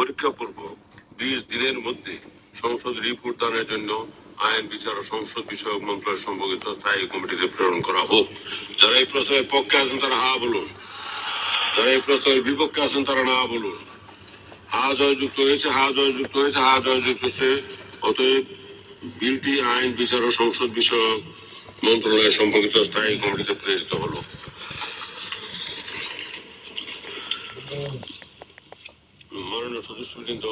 পরীক্ষাপূর্বক 20 দিনের মধ্যে সংসদ রিপোর্ট দানের জন্য আইন বিচার ও সংসদ বিষয়ক মন্ত্রণালয় সম্পর্কিত স্থায়ী কমিটিতে প্রেরণ করা হোক। যারা এই প্রস্তাবের পক্ষে আছেন তারা হা বলুন, যারা এই প্রস্তাবের বিপক্ষে আছেন তারা না বলুন। হা জয়যুক্ত হয়েছে, হা জয়যুক্ত হয়েছে, হা জয়যুক্ত হয়েছে। অতএব বিলটি আইন বিচার ও সংসদ বিষয়ক মন্ত্রণালয় সম্পর্কিত স্থায়ী কমিটিতে প্রেরিত হলো। মাননীয় সদস্যবৃন্দ,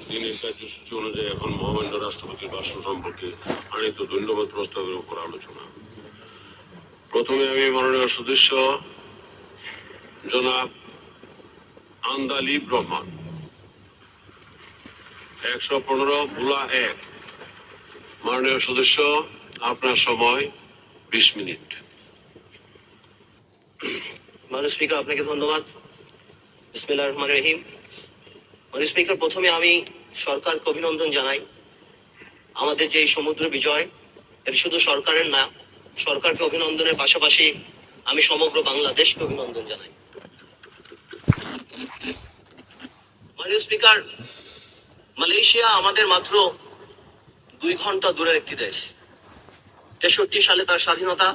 দিনের কার্যসূচি অনুযায়ী এখন মহামান্য রাষ্ট্রপতির ভাষণ সম্পর্কে আনিত ধন্যবাদ প্রস্তাবের উপর আলোচনা। প্রথমে আমি মাননীয় সদস্য জনাব আন্দালিব রহমান 115 মাননীয় সদস্য, আপনার সময় 20 মিনিট। মাননীয় স্পিকার, আপনাকে ধন্যবাদ। বিসমিল্লাহির রহমানির রহিম। মাননীয় স্পিকার, প্রথমে আমি সরকারকে অভিনন্দন জানাই। আমাদের যে সমুদ্র বিজয়, এটা শুধু সরকারের না, সরকারকে অভিনন্দনের পাশাপাশি আমি সমগ্র বাংলাদেশকে অভিনন্দন জানাই। মাননীয় স্পিকার, মালয়েশিয়া আমাদের মাত্র 2 ঘন্টা দূরের একটি দেশ। 63 সালে তার স্বাধীনতা,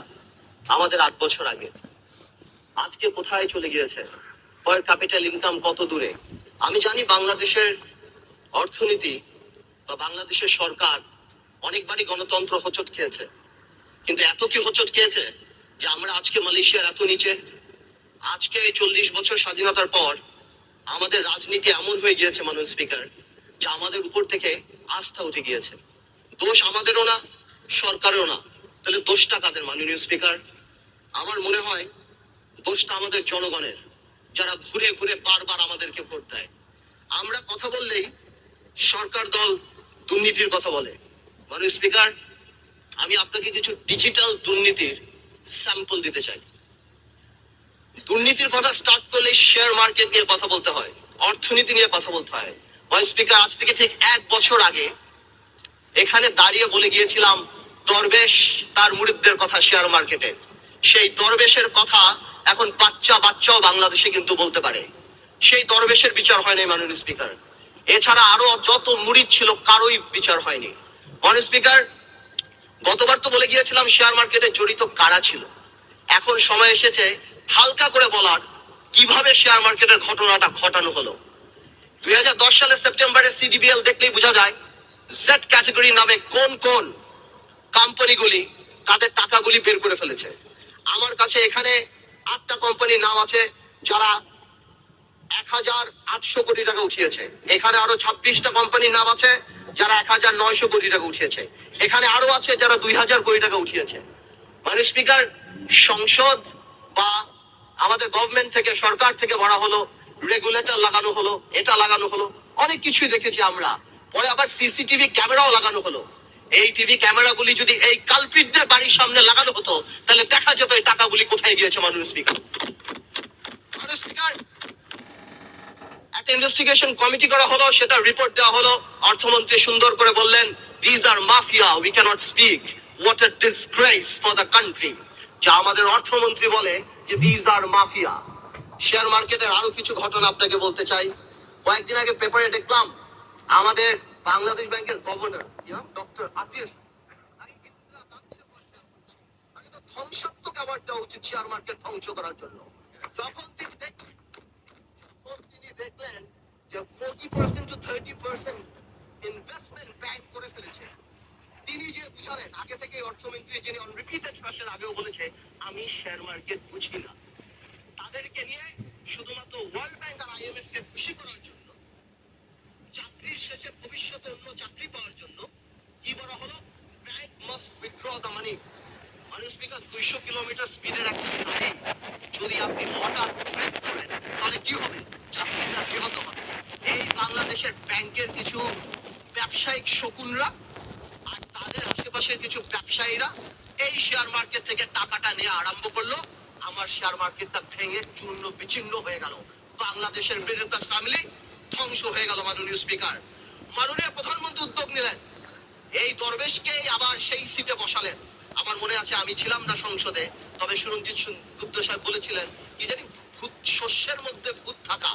আমাদের 8 বছর আগে। আজকে কোথায় চলে গিয়েছে? পার ক্যাপিটাল ইনকাম কত দূরে? আমি জানি বাংলাদেশের অর্থনীতি বা বাংলাদেশের সরকার অনেকবারই গণতন্ত্র হোঁচট খেয়েছে, কিন্তু এত কি হোঁচট খেয়েছে যে আমরা আজকে মালয়েশিয়ার এত নিচে? আজকে 40 বছর স্বাধীনতার পর আমাদের রাজনীতি এমন হয়ে গিয়েছে মাননীয় স্পিকার, যে আমাদের উপর থেকে আস্থা উঠে গিয়েছে। দোষ আমাদেরও না, সরকারেরও না। তাহলে দোষটা কাদের মাননীয় স্পিকার? আমার মনে হয় দোষটা আমাদের জনগণের, যারা ঘুরে ঘুরে বারবার আমাদেরকে ভোট দেয়। আমরা কথা বললেই সরকার দল দুর্নীতির কথা বলে। মাননীয় স্পিকার, আমি আপনাকে কিছু ডিজিটাল দুর্নীতির স্যাম্পল দিতে চাই। দুর্নীতির কথা স্টার্ট করলে শেয়ার মার্কেট নিয়ে কথা বলতে হয়, অর্থনীতি নিয়ে কথা বলতে হয়। মাননীয় স্পিকার, আজ থেকে ঠিক 1 বছর আগে এখানে দাঁড়িয়ে বলে গিয়েছিলাম দরবেশ তার মুরিদদের কথা শেয়ার মার্কেটে। সেই দরবেশের কথা এখন বাচ্চাও বাংলাদেশে কিন্তু বলতে পারে। সেই দরবেশের বিচার হয়নি মাননীয় স্পিকার। এছাড়া আরো যত মুরিদ ছিল কারোই বিচার হয়নি। মাননীয় স্পিকার, গতবার তো বলে গিয়েছিলাম শেয়ার মার্কেটে জড়িত কারা ছিল। এখন সময় এসেছে হালকা করে বলার কিভাবে শেয়ার মার্কেটের ঘটনাটা ঘটানো হলো। 2010 সালের সেপ্টেম্বরে সিডিবিএল দেখলেই বোঝা যায় জেড ক্যাটাগরি নামে কোন কোন কোম্পানিগুলি তাদের টাকাগুলি বের করে ফেলেছে। আমার কাছে এখানে 8টা কোম্পানির নাম আছে যারা 1800 কোটি টাকা উঠিয়েছে। এখানে আরো 26টা কোম্পানির নাম আছে যারা 1900 কোটি টাকা উঠিয়েছে। এখানে আরো আছে যারা 2000 কোটি টাকা উঠিয়েছে। মানে স্পিকার, সংসদ বা আমাদের গভর্নমেন্ট থেকে, সরকার থেকে বলা হলো, রেগুলেটর লাগানো হলো, এটা লাগানো হলো, অনেক কিছুই দেখেছি আমরা। পরে আবার সিসিটিভি ক্যামেরাও লাগানো হলো। এই টিভি ক্যামেরাগুলি যদি এই কালপিটদের বাড়ির সামনে লাগানো হতো, তাহলে দেখা যেত এই টাকাগুলি কোথায় গিয়েছে। মাননীয় স্পিকার, একটা ইনভেস্টিগেশন কমিটি করা হলো, সেটা রিপোর্ট দেওয়া হলো। অর্থমন্ত্রী সুন্দর করে বললেন, this are mafia, we cannot speak, what a disgrace for the country. যা আমাদের অর্থমন্ত্রী বলে যে দিস আর মাফিয়া। শেয়ার মার্কেটের আরো কিছু ঘটনা আপনাকে বলতে চাই। কয়েকদিন আগে পেপারে দেখলাম আমাদের বাংলাদেশ ব্যাংকের গভর্নর ডক্টর আতিশ ধ্বংসাত্মক অ্যাওয়ার্ড দেওয়া উচিত শেয়ার মার্কেট ধ্বংস করার জন্য। যখন তিনি দেখলেন যে 40% to 30% ইনভেস্টমেন্ট ব্যাংক করে ফেলেছে, তিনি যে বুঝালেন, আগে থেকে অর্থমন্ত্রী যিনি অন রিপিটেড ফ্যাশন আগেও বলেছে আমি শেয়ার মার্কেট বুঝি না, তাদেরকে নিয়ে শুধুমাত্র ওয়ার্ল্ড ব্যাংক আর আইএমএফ কে খুশি করার জন্য, চাকরির শেষে ভবিষ্যতে অন্য চাকরি পাওয়ার জন্য কি বলা হলো, bank must withdraw the money. মাননীয় স্পিকার, 200 কিলোমিটার স্পিডের একটা গাড়ি যদি আপনি হঠাৎ ব্রেক করেন তাহলে কি হবে? যাত্রীরা নিহত হবে। এই বাংলাদেশের ব্যাংকের কিছু ব্যবসায়িক শকুনরা আর তাদের আশেপাশের কিছু ব্যবসায়ীরা এই শেয়ার মার্কেট থেকে টাকাটা নিয়ে আরম্ভ করলো। আমার শেয়ার মার্কেটটা ভেঙে চূর্ণ বিচ্ছিন্ন হয়ে গেল। বাংলাদেশের মিডল ক্লাস ফ্যামিলি ধ্বংস হয়ে গেল। মাননীয় স্পিকার, মাননীয় প্রধানমন্ত্রী উদ্যোগ নিলেন, এই দরবেশকে আবার সেই সিটে বসালেন। আমার মনে আছে, আমি ছিলাম না সংসদে, তবে সুরঞ্জিত গুপ্ত সাহেব বলেছিলেন কি জানি, শস্যের মধ্যে ভূত থাকা।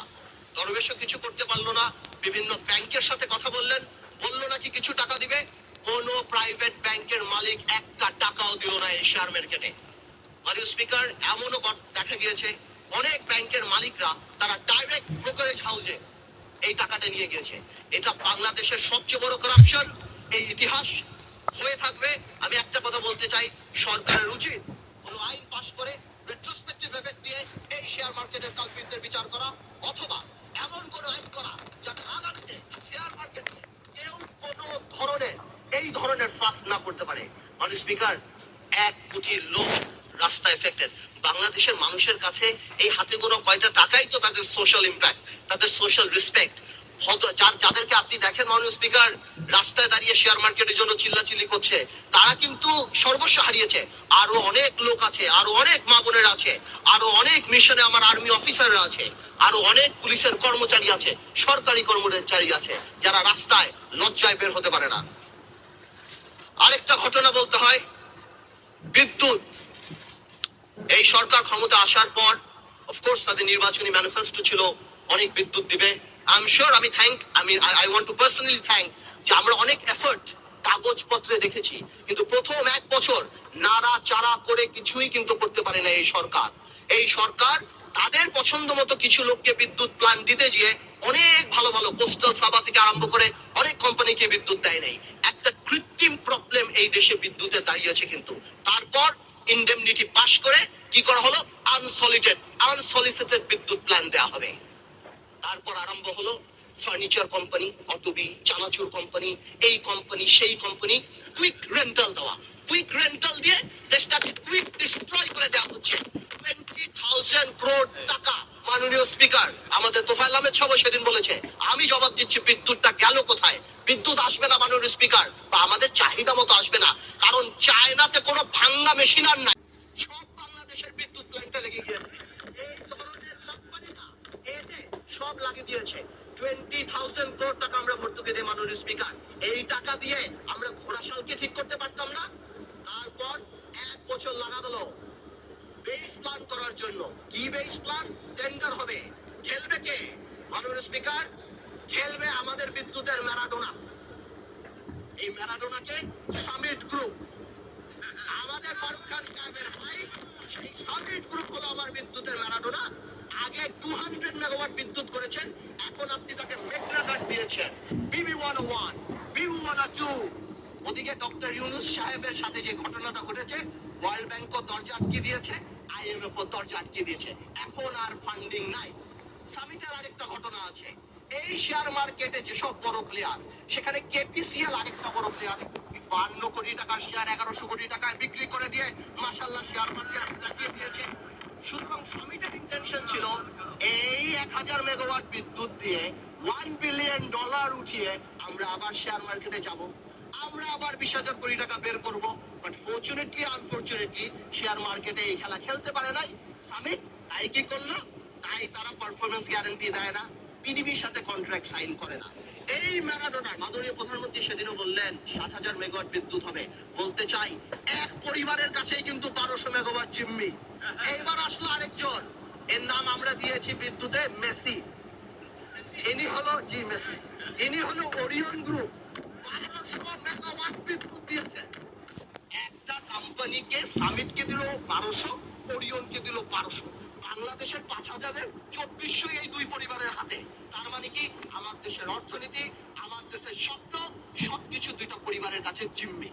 দরবেশও কিছু করতে পারলো না, বিভিন্ন ব্যাংকের সাথে কথা বললেন, বললো নাকি কিছু টাকা দিবে। কোন প্রাইভেট ব্যাংকের মালিক একটা টাকাও দিল না এই শেয়ার মার্কেটে। মাননীয় স্পিকার, এমনও দেখা গিয়েছে অনেক ব্যাংকের মালিকরা তারা ডাইরেক্ট ব্রোকারেজ হাউসে এই টাকাটা নিয়ে গিয়েছে। এটা বাংলাদেশের সবচেয়ে বড় করাপশন এই ইতিহাস হয়ে থাকবে। আমি একটা কথা বলতে চাই, সরকারের উচিত কোনো আইন পাশ করে রেট্রোস্পেক্টিভ এফেক্ট দিয়ে এই শেয়ার মার্কেটের কালপিটদের বিচার করা, অথবা এমন কোনো আইন করা যাতে আগামীতে শেয়ার মার্কেটে কেউ কোনো ধরনের এই ধরনের ফাঁস না করতে পারে। মাননীয় স্পিকার, 1 কোটি লোক রাস্তায় এফেক্টেড। বাংলাদেশের মানুষের কাছে এই হাতে গোনা কয়টা টাকাই তো তাদের সোশ্যাল ইম্প্যাক্ট, তাদের সোশ্যাল রেসপেক্ট। যাদেরকে আপনি দেখেন মাননীয় স্পিকার রাস্তায় দাঁড়িয়ে শেয়ার মার্কেটের জন্য চিল্লাচিল্লি করছে, তারা কিন্তু সর্বস্ব হারিয়েছে। আরো অনেক লোক আছে, আরো অনেক মা বোনেরা আছে, আরো অনেক মিশনে আমার আর্মি অফিসাররা আছে, আরো অনেক পুলিশের কর্মচারী আছে, সরকারি কর্মচারী আছে, যারা রাস্তায় লজ্জায় বের হতে পারে না। আরেকটা ঘটনা বলতে হয়, বিদ্যুৎ। এই সরকার ক্ষমতা আসার পর অফকোর্স তাদের নির্বাচনী ম্যানিফেস্টো ছিল অনেক বিদ্যুৎ দিবে। I am sure, I want two personally thank যে আমরা অনেক এফর্ট কাগজপত্রে দেখেছি, কিন্তু প্রথম 1 বছর নাড়া চাড়া করে কিছুই কিন্তু করতে পারে না এই সরকার। এই সরকার তাদের পছন্দ মতো কিছু লোককে বিদ্যুৎ প্ল্যান দিতে গিয়ে অনেক ভালো ভালো কোস্টাল সাবা থেকে আরম্ভ করে অনেক কোম্পানিকে বিদ্যুৎ দেয় নাই। একটা কৃত্রিম প্রবলেম এই দেশে বিদ্যুতে দাঁড়িয়েছে, কিন্তু তারপর ইনডেমনিটি পাস করে কি করা হলো, আনসলিসিটেড বিদ্যুৎ প্ল্যান দেওয়া হবে। তারপর আরম্ভ হলো ফার্নিচার কোম্পানি, অটোবি, চানাচুর কোম্পানি, এই কোম্পানি সেই কোম্পানি, কুইক রেন্টাল দেওয়া। কুইক রেন্টাল দিয়ে দেশটাকে কুইক ডিস্ট্রয় করে দেওয়া হচ্ছে। 20,000 crore টাকা। মাননীয় স্পিকার, আমাদের তোফায়েল আহমেদ সাহেব সেদিন বলেছে, আমি জবাব দিচ্ছি বিদ্যুৎটা গেল কোথায়। বিদ্যুৎ আসবে না মাননীয় স্পিকার, বা আমাদের চাহিদা মতো আসবে না, কারণ চায়নাতে কোনো ভাঙ্গা মেশিন আর নাই। সব বাংলাদেশের বিদ্যুৎ প্ল্যান্টে লেগে গিয়েছে। এই ধরনের কোম্পানিটা এতে সব লাগিয়ে দিয়েছে। 20,000 crore টাকা আমরা ভর্তুকি দিই মাননীয় স্পিকার। এই টাকা দিয়ে আমরা ঘোড়াশালকে ঠিক করতে পারতাম না? তারপর 1 বছর লাগা গেল বেস প্ল্যান করার জন্য। কি বেস প্ল্যান? টেন্ডার হবে। খেলবে কে মাননীয় স্পিকার? খেলবে আমাদের বিদ্যুতের ম্যারাডোনা। এই ম্যারাডোনাকে সামিট গ্রুপ, আমাদের ফারুক খান সাহেবের ভাই, সেই সামিট গ্রুপ হলো আমার বিদ্যুতের ম্যারাডোনা। আগে 200 মেগাওয়াট বিদ্যুৎ করেছেন, এখন আপনি তাকে মেট্রা কার্ড দিয়েছেন, বিবি 101, বিবি 102। ওদিকে ডক্টর ইউনুস সাহেবের সাথে যে ঘটনাটা ঘটেছে, ওয়ার্ল্ড ব্যাংকও দরজা আটকে দিয়েছে, IMF ও দরজা আটকে দিয়েছে, এখন আর ফান্ডিং নাই। সামিটের আরেকটা ঘটনা আছে, এই শেয়ার মার্কেটে যেসব বড় প্লেয়ার, সেখানে KPCL আরেকটা বড় প্লেয়ার, 52 কোটি টাকার শেয়ার 1100 কোটি টাকায় বিক্রি করে দিয়ে মাশাআল্লাহ শেয়ার মার্কেট লাগিয়ে দিয়েছে। সুতরাং সামিটের ইন্টেনশন ছিল এই 1000 মেগাওয়াট বিদ্যুৎ দিয়ে $1 বিলিয়ন উঠিয়ে আমরা আবার শেয়ার মার্কেটে যাব, আমরা আবার 20,000 কোটি টাকা বের করব। বাট ফরচুনেটলি আনফরচুনেটলি শেয়ার মার্কেটে এই খেলা খেলতে পারে নাই সামিট। তাই কি করলো? তাই তারা পারফরমেন্স গ্যারান্টি দেয় না, পিডিবির সাথে কন্ট্রাক্ট সাইন করে না। এই ম্যারাডোনা, মাননীয় প্রধানমন্ত্রী সেদিনও বললেন 7,000 মেগাওয়াট বিদ্যুৎ হবে। বলতে চাই, এক পরিবারের কাছেই কিন্তু 1200 মেগাওয়াট জিম্মি। এইবার আসলো আরেকজন, এর নাম আমরা দিয়েছি বিদ্যুতে মেসি। ইনি হলো মেসি, ইনি হলো ওরিয়ন গ্রুপ। 1200 মেগাওয়াট বিদ্যুৎ দিয়েছে। একটা কোম্পানিকে সামিটকে দিল 1200, ওরিয়নকে দিল 1200। বাংলাদেশের 5,000-এর 2400 এই দুই পরিবারের হাতে। তার মানে কি, আমার দেশের অর্থনীতি, আমার দেশের স্বপ্ন, সবকিছু দুইটা পরিবারের কাছে জিম্মি।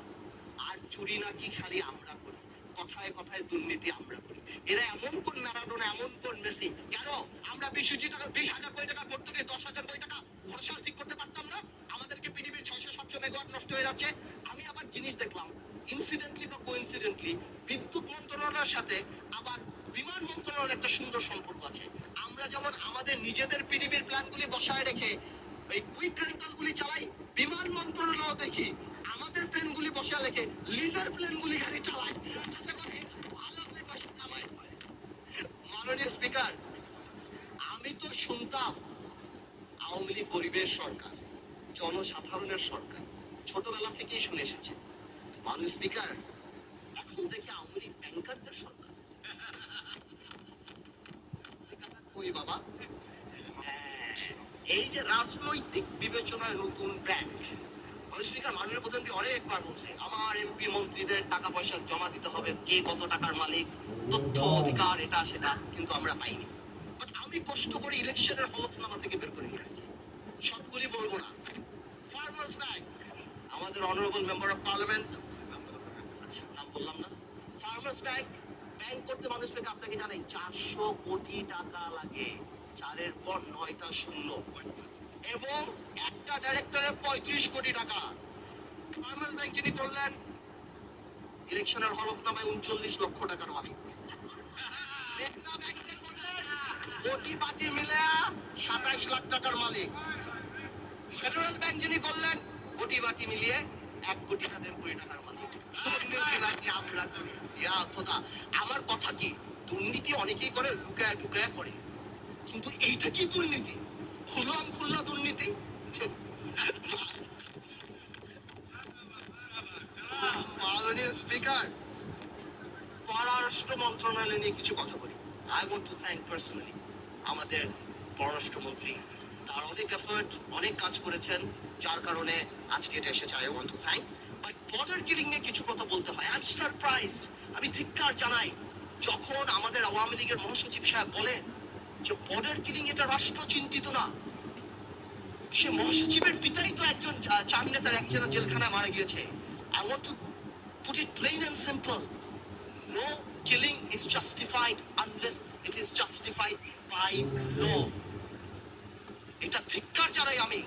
আর চুরি নাকি খালি আমরা করি, কথায় কথায় দুর্নীতি আমরা করি। এরা এমন কোন ম্যারাডোনা, এমন কোন মেসি, কেন আমরা 20,000 কোটি টাকা ভর্তুকি 10,000 কোটি টাকা খরচা ঠিক করতে পারতাম না? আমাদেরকে পৃথিবীর 600-700 মেগাওয়াট নষ্ট হয়ে যাচ্ছে। আমি আবার জিনিস দেখলাম, ইনসিডেন্টলি বা কোইন্সিডেন্টলি বিদ্যুৎ মন্ত্রণালয়ের সাথে আবার বিমান মন্ত্রণালয়ের একটা সুন্দর সম্পর্ক আছে। আমরা যেমন আমাদের নিজেদের পৃথিবীর প্ল্যানগুলি বসায় রেখে এই কুইক রেন্টালগুলি চালাই, বিমান মন্ত্রণালয় দেখি আমাদের প্লেনগুলি বসায় রেখে লিজার প্লেনগুলি গাড়ি চালায়, তাতে করে ভালো দুই পয়সা কামাই হয়। মাননীয় স্পিকার, আমি তো শুনতাম আওয়ামী লীগ গরিবের সরকার, জনসাধারণের সরকার, ছোটবেলা থেকেই শুনে এসেছে। মাননীয় স্পিকার, এখন দেখি আওয়ামী লীগ ব্যাংকারদের সরকার। কই বাবা, এই যে রাজনৈতিক মন্ত্রণালয় নতুন ব্যাংক। স্পিকার, মাননীয় প্রধানমন্ত্রী অনেকবার বলছে আমার এমপি মন্ত্রীদের টাকা পয়সা জমা দিতে হবে, কে কত টাকার মালিক, তথ্য অধিকার, এটা সেটা, কিন্তু আমরা পাইনি। বাট আমি কষ্ট করে ইলেকশনের হলফনামা থেকে বের করে নিয়ে আসছি, সবগুলি বলবো না। ফার্মার্স ব্যাংক, আমাদের অনারেবল মেম্বার অফ পার্লামেন্ট, আচ্ছা নাম বললাম না, ফার্মার্স ব্যাংক ব্যাংক করতে মানুষ থেকে আপনাকে জানাই 400 কোটি টাকা লাগে, 4-এর পর 9টা শূন্য, এবং একটা ডাইরেক্টরের 35 কোটি টাকা। ফার্মার্স ব্যাংক যিনি করলেন ইলেকশনের হলফনামায় 39 লক্ষ টাকার মালিক। মেঘনা ব্যাংকে করলেন কোটি পাটি মিলে 27 লাখ টাকার মালিক। ফেডারেল ব্যাংক যিনি করলেন কোটি বাটি মিলিয়ে 1 কোটি 1.5 কোটি টাকার মালিক। দুর্নীতি নাকি আমরা করি? ইয়া খোদা, আমার কথা কি, দুর্নীতি অনেকেই করে, লুকায় টুকায় করে, কিন্তু এইটা কি দুর্নীতি? খুললাম খুল্লা দুর্নীতি। মাননীয় স্পিকার, পররাষ্ট্র মন্ত্রণালয় নিয়ে কিছু কথা বলি। I want two thank personally আমাদের পররাষ্ট্রমন্ত্রী, তার অনেক এফর্ট, অনেক কাজ করেছেন, যার কারণে আজকে এটা এসেছে। I want two thank. But border killing নিয়ে কিছু কথা বলতে হয়। আই এম সারপ্রাইজড, আমি ধিক্কার জানাই যখন আমাদের আওয়ামী লীগের মহাসচিব সাহেব বলেন যে বর্ডার কিলিং এটা রাষ্ট্র চিন্তিত না। সে মহাসচিবের পিতাই তো একজন চার নেতার একজন জেলখানায় মারা গিয়েছে। I want two put it plain and simple. No killing is justified unless it is justified by law. এটা ধিক্কার জানাই আমি।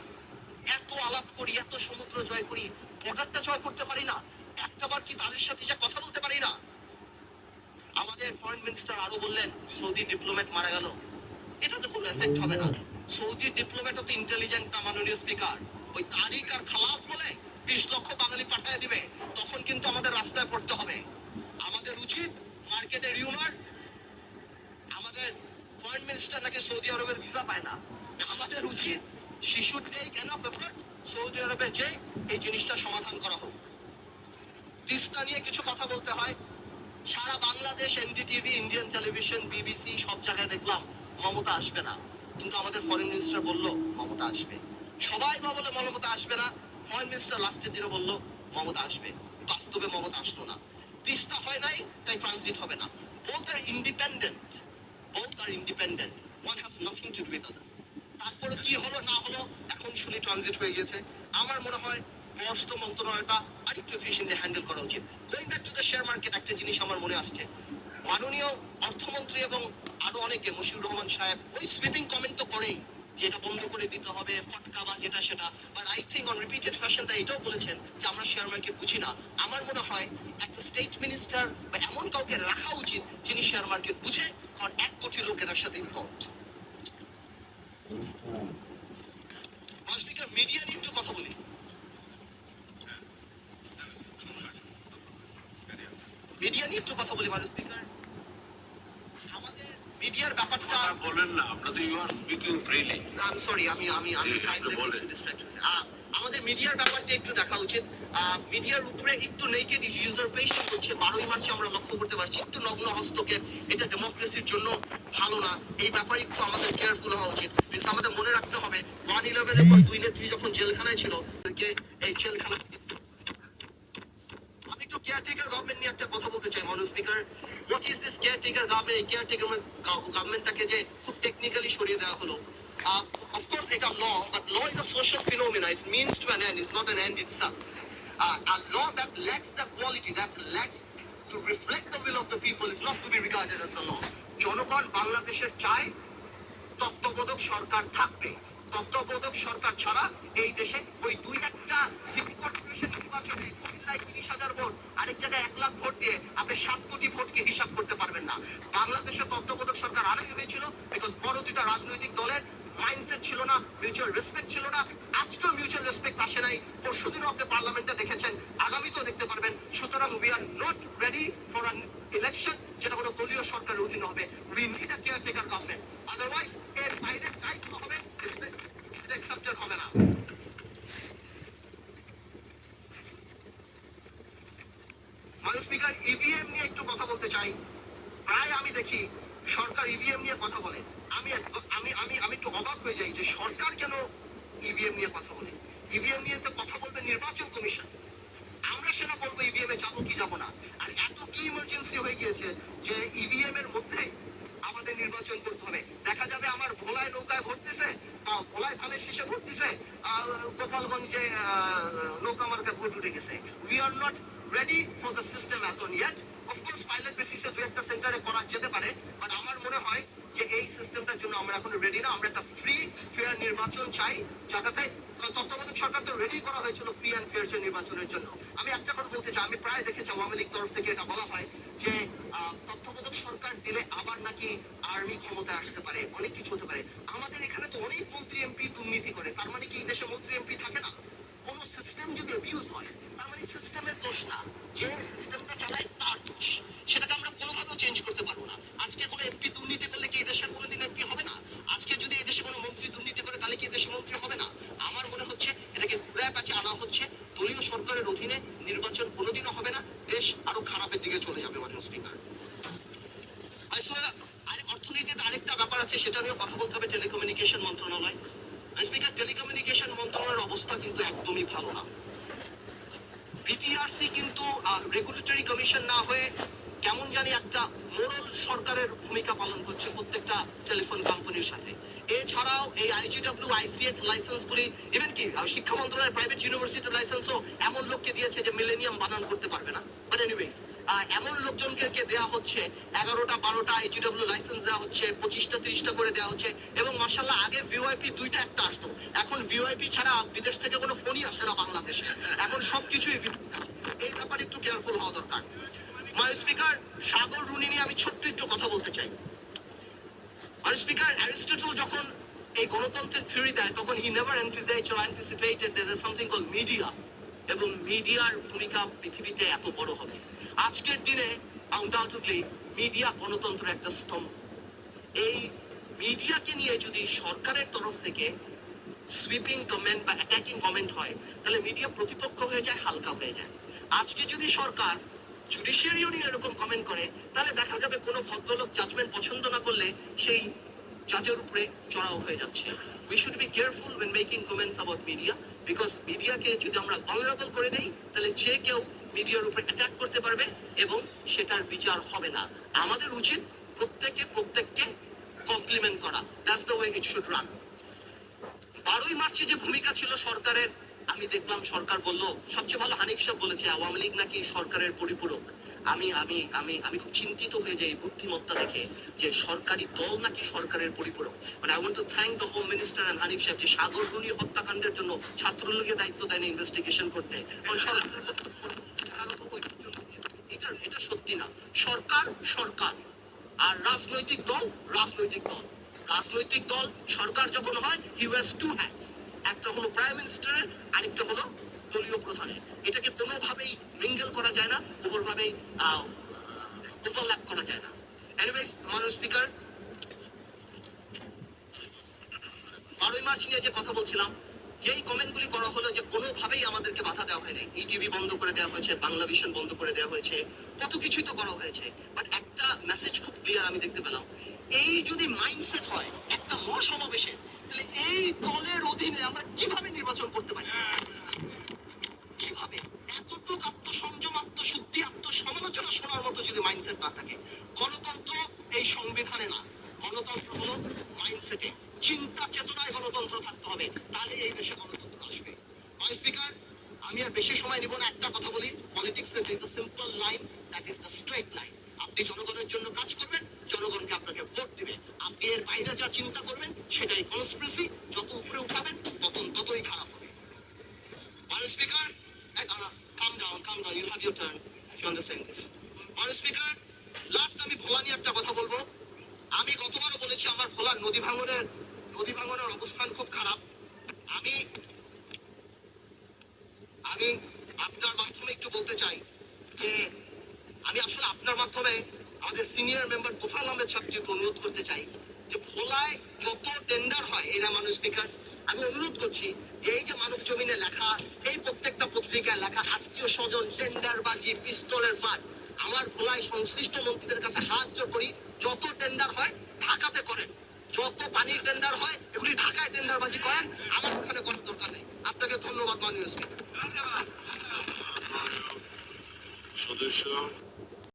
এত আলাপ করি, এত সমুদ্র জয় করি, বর্ডারটা জয় করতে পারি না, একটাবার কি তাদের সাথে যা কথা বলতে পারি না? আমাদের ফরেন মিনিস্টার আরো বললেন সৌদি ডিপ্লোম্যাট মারা গেল, এটাতে কোনো এফেক্ট হবে না। সৌদি ডিপ্লোম্যাটও তো ইন্টেলিজেন্ট না মাননীয় স্পিকার। ওই তারিক আর খালাস বলে 20 লক্ষ বাঙালি পাঠিয়ে দিবে, তখন কিন্তু আমাদের রাস্তায় পড়তে হবে। আমাদের উচিত মার্কেটে রিউমার, আমাদের ফরেন মিনিস্টার নাকি সৌদি আরবের ভিসা পায় না, আমাদের উচিত শিশু টেক এনাফ এফর্ট সৌদি আরবের যে এই জিনিসটা সমাধান করা হোক। তিস্তা নিয়ে কিছু কথা বলতে হয়। সারা Bangladesh NDTV, Indian television, BBC সব জায়গায় দেখলাম মমতা আসবে না, কিন্তু আমাদের ফরেন মিনিস্টার বলল মমতা আসবে। সবাই বলে মমতা আসবে না, ফরেন মিনিস্টার লাস্টের দিনে বলল মমতা আসবে, বাস্তবে মমতা আসলো না। তিস্তা হয় নাই, তাই ট্রানজিট হবে না। both are independent, one has nothing to do with other। তারপরে কি হলো না হলো, এখন শুনি ট্রানজিট হয়ে গেছে। আমার মনে হয় পররাষ্ট্র মন্ত্রণালয়টা আরেকটু এফিশিয়েন্টলি হ্যান্ডেল করা উচিত। Going back to the share market, একটা জিনিস আমার মনে আসছে, মাননীয় অর্থমন্ত্রী এবং আরো অনেকে, মশিউর রহমান সাহেব ওই সুইপিং কমেন্ট তো করেই যে এটা বন্ধ করে দিতে হবে, ফটকাবাজ এটা সেটা, but I think on repeated fashion তা এটাও বলেছেন যে আমরা শেয়ার মার্কেট বুঝি না। আমার মনে হয় একটা স্টেট মিনিস্টার বা এমন কাউকে রাখা উচিত যিনি শেয়ার মার্কেট বুঝে, কারণ 1 কোটি লোক এটার সাথে ইনভলভড। স্পিকার, মিডিয়া নিয়ে একটু কথা বলি। মানুষ স্পিকার, আমাদের মিডিয়ার ব্যাপারটা বলেন না, আপনাদের you are speaking freely. I sorry, আমি আমাদের মিডিয়ার ব্যাপারটা একটু দেখা উচিত। মিডিয়ার উপরে একটু নেকেড ইউজারপেশন হচ্ছে। 12ই মার্চে আমরা লক্ষ্য করতে পারছি একটু নগ্ন হস্তক্ষেপ, এটা ডেমোক্রেসির জন্য ভালো না। এই ব্যাপারে একটু আমাদের কেয়ারফুল হওয়া উচিত। আমাদের মনে রাখতে হবে 1/11 এর পর 2 নেত্রী যখন জেলখানায় ছিল, এই জেলখানা, আমি একটু কেয়ারটেকার গভর্নমেন্ট নিয়ে একটা কথা বলতে চাই মাননীয় speaker. What is this caretaker government? এই কেয়ারটেকার গভর্নমেন্টটাকে যে খুব টেকনিক্যালি সরিয়ে দেওয়া হলো, of course এটা law, but law is a social phenomena. It's means to an end, it's not an end itself. A law that lacks the quality, that lacks to reflect the will of the people is not to be regarded as the law. জনগণ বাংলাদেশের চায় তত্ত্বাবধায়ক সরকার থাকবে। তত্ত্বাবধায়ক সরকার ছাড়া এই দেশে ওই 2-1টা সিটি কর্পোরেশন নির্বাচনে কুমিল্লায় 30,000 ভোট, আরেক জায়গায় 1 লাখ ভোট দিয়ে আপনি 7 কোটি ভোটকে হিসাব করতে পারবেন না। বাংলাদেশে তত্ত্বাবধায়ক সরকার আগে হয়েছিল বিকজ বড় 2টা রাজনৈতিক দলের মাইন্ডসেট ছিল না, মিউচুয়াল রেসপেক্ট ছিল না। আজকেও মিউচুয়াল রেসপেক্ট আসে নাই, পরশুদিনও আপনি পার্লামেন্টে দেখেছেন, আগামীতেও দেখতে পারবেন। সুতরাং we are not ready for an election যেটা কোনো দলীয় সরকারের অধীনে হবে। We need a caretaker government, otherwise এর বাইরে যাই হবে এটা অ্যাকসেপ্টেড হবে না। মাননীয় স্পিকার, ইভিএম নিয়ে একটু কথা বলতে চাই। প্রায় আমি দেখি সরকার ইভিএম নিয়ে কথা বলে, আমি একটু অবাক হয়ে যাই যে সরকার কেন ইভিএম নিয়ে নিয়ে কথা বলি। ইভিএম নিয়ে তো কথা বলবে নির্বাচন কমিশন, আমরা সেটা বলবো ইভিএম এ যাবো কি যাবো না। আর এত কি ইমার্জেন্সি হয়ে গিয়েছে যে ইভিএম এর মধ্যে আমাদের নির্বাচন করতে হবে। দেখা যাবে আমার ভোলায় নৌকায় ভোট দিছে, ভোলায় ধানের শীষে ভোট দিছে, গোপালগঞ্জে নৌকা মার্কায় ভোট উঠে গেছে। We are not ready for the system as on yet. Of course pilot বেসিসে দু একটা সেন্টারে করা যেতে পারে, বাট আমার মনে হয় যে এই সিস্টেমটার জন্য আমরা এখন রেডি না। আমরা একটা ফ্রি ফেয়ার নির্বাচন চাই, যেটাতে তত্ত্বাবধায়ক সরকার তো রেডি করা হয়েছিল ফ্রি অ্যান্ড ফেয়ার নির্বাচনের জন্য। আমি একটা কথা বলতে চাই, আমি প্রায় দেখেছি আওয়ামী লীগ তরফ থেকে এটা বলা হয় যে তত্ত্বাবধায়ক সরকার দিলে আবার নাকি আর্মি ক্ষমতায় আসতে পারে, অনেক কিছু হতে পারে। আমাদের এখানে তো অনেক মন্ত্রী এমপি দুর্নীতি করে, তার মানে কি এই দেশে মন্ত্রী এমপি থাকে না? কোন সিস্টেম যদি অ্যাবিউজ হয় তার মানে সিস্টেমের দোষ না, যে সিস্টেমটা চালায় তার দোষ। সেটাকে আমরা কোনোভাবেও চেঞ্জ করতে পারবো না। আজকে কোনো এমপি দুর্নীতি করলে কি এই দেশের কোনোদিন এমপি হবে না? আজকে যদি এই দেশে কোনো মন্ত্রী দুর্নীতি করে তাহলে কি এই দেশে মন্ত্রী হবে না? আমার মনে হচ্ছে এটাকে ঘুরে প্যাচে আনা হচ্ছে। দলীয় সরকারের অধীনে নির্বাচন কোনোদিনও হবে না, দেশ আরো খারাপের দিকে চলে যাবে। মাননীয় স্পিকার, আর অর্থনীতিতে আরেকটা ব্যাপার আছে, সেটা নিয়ে কথা বলতে হবে, টেলিকমিউনিকেশন মন্ত্রণালয়। স্পিকার, টেলিকমিউনিকেশন মন্ত্রণালয়ের অবস্থা কিন্তু একদমই ভালো না। বিটিআরসি কিন্তু রেগুলেটরি কমিশন না হয়ে কেমন জানি একটা মোরাল সরকারের ভূমিকা পালন করছে প্রত্যেকটা টেলিফোন কোম্পানির সাথে। এছাড়াও এই আইজিডব্লিউ আইসিএক্স লাইসেন্সগুলি, ইভেন কি শিক্ষা মন্ত্রণালয়ের প্রাইভেট ইউনিভার্সিটির লাইসেন্সও এমন লোককে দিয়েছে যে মিলেনিয়াম বানান করতে পারবে না। বাট এনিওয়েজ, এমন লোকজনকে দেওয়া হচ্ছে 11টা 12টা আইজিডব্লিউ লাইসেন্স দেওয়া হচ্ছে, 25টা 30টা করে দেওয়া হচ্ছে। এবং মাশাআল্লাহ, আগে ভিওআইপি 2টা একটা আসতো, এখন ভিওআইপি ছাড়া বিদেশ থেকে কোনো ফোনই আসে না বাংলাদেশে। এখন সবকিছুই এই ব্যাপারে একটু কেয়ারফুল হওয়া দরকার। স্পিকার, সাগর রুনি নিয়ে আমি ছোট্ট একটু কথা বলতে চাই। স্পিকার, অ্যারিস্টটল যখন এই গণতন্ত্রের থিওরি দেয় তখন he never emphasized or anticipated there is something called media, এবং মিডিয়ার ভূমিকা পৃথিবীতে এত বড় হবে। আজকের দিনে আনডাউটেডলি মিডিয়া গণতন্ত্রের একটা স্তম্ভ। এই মিডিয়াকে নিয়ে যদি সরকারের তরফ থেকে সুইপিং কমেন্ট বা অ্যাটাকিং কমেন্ট হয়, তাহলে মিডিয়া প্রতিপক্ষ হয়ে যায়, হালকা হয়ে যায়। আজকে যদি সরকার জুডিশিয়ারিও নিয়ে এরকম কমেন্ট করে, তাহলে দেখা যাবে কোনো ভদ্রলোক জাজমেন্ট পছন্দ না করলে সেই জাজের উপরে চড়াও হয়ে যাচ্ছে। We should be careful when making comments about media, because মিডিয়াকে যদি আমরা ভালনারেবল করে দেই, তাহলে যে কেউ মিডিয়ার উপরে অ্যাটাক করতে পারবে এবং সেটার বিচার হবে না। আমাদের উচিত প্রত্যেককে কমপ্লিমেন্ট করা। That's the way it should run. 12ই মার্চে যে ভূমিকা ছিল সরকারের, আমি দেখলাম সরকার বলল, সবচেয়ে ভালো হানিফ সাহেব বলেছে আওয়ামী লীগ নাকি সরকারের পরিপূরক। আমি আমি আমি আমি খুব চিন্তিত হয়ে যাই বুদ্ধিমত্তা দেখে, যে সরকারি দল নাকি সরকারের পরিপূরক। মানে I want to thank the home minister and Hanif Saheb যে সাগর রুনি হত্যাকাণ্ডের জন্য ছাত্রলীগের দায়িত্ব দেয়নি ইনভেস্টিগেশন করতে। এটা সত্যি না। সরকার সরকার, আর রাজনৈতিক দল রাজনৈতিক দল। রাজনৈতিক দল সরকার যখন হয়, হি ওয়্যারস টু হ্যাটস, একটা হলো প্রাইম মিনিস্টারের, আরেকটা হলো দলীয় প্রধানের। এটাকে কোনোভাবেই মিঙ্গেল করা যায় না, কোনোভাবেই ওভারল্যাপ করা যায় না। এনিওয়েজ, মাননীয় স্পিকার, 12ই মার্চ নিয়ে যে কথা বলছিলাম, যেই কমেন্টগুলি করা হলো যে কোনোভাবেই আমাদেরকে বাধা দেওয়া হয়নি, ইটিভি বন্ধ করে দেওয়া হয়েছে, বাংলা ভিশন বন্ধ করে দেওয়া হয়েছে, কত কিছুই তো করা হয়েছে, বাট একটা মেসেজ খুব ক্লিয়ার আমি দেখতে পেলাম। এই যদি মাইন্ডসেট হয় একটা মহাসমাবেশে, তাহলে এই দলের অধীনে আমরা কিভাবে নির্বাচন করতে পারি? কিভাবে? এতটুকু আত্মসংযম, আত্মশুদ্ধি, আত্মসমালোচনা শোনার মতো যদি মাইন্ডসেট না থাকে। গণতন্ত্র এই সংবিধানে না, গণতন্ত্র হলো মাইন্ডসেটে, চিন্তা চেতনায় গণতন্ত্র থাকতে হবে, তাহলে এই দেশে গণতন্ত্র আসবে। স্পিকার, আমি আর বেশি সময় নিব না, একটা কথা বলি, পলিটিক্সে there is a simple line, that is the straight line. আপনি জনগণের জন্য কাজ করবেন, জনগণকে আপনাকে ভোট দিবে। আপনি এর বাইরে যা চিন্তা করবেন সেটাই কনস্পিরেসি, যত উপরে উঠাবেন ততই খারাপ হবে। Speaker, calm down, you'll have your turn if you understand this. Speaker, last আমি ভোলা নিয়ে একটা কথা বলবো। আমি গতবারও বলেছি আমার ভোলার নদী ভাঙনের অবস্থান খুব খারাপ। আমি আপনার মাধ্যমে একটু বলতে চাই যে আমি আসলে আপনার মাধ্যমে আমাদের সিনিয়র মেম্বার তোফায়েল আহমেদ সাহেবকে একটু অনুরোধ করতে চাই যে ভোলায় যত টেন্ডার হয়, এরা মাননীয় স্পিকার, আমি অনুরোধ করছি যে এই যে মানব জমিনে লেখা, এই প্রত্যেকটা পত্রিকায় লেখা আত্মীয় স্বজন টেন্ডারবাজি, পিস্তলের মাঠ, আমার ভোলায় সংশ্লিষ্ট মন্ত্রীদের কাছে হাত জোর করি, যত টেন্ডার হয় ঢাকাতে করেন, যত পানির টেন্ডার হয় এগুলি ঢাকায় টেন্ডারবাজি করেন, আমার ওখানে করার দরকার নেই। আপনাকে ধন্যবাদ মাননীয় স্পিকার। সদস্য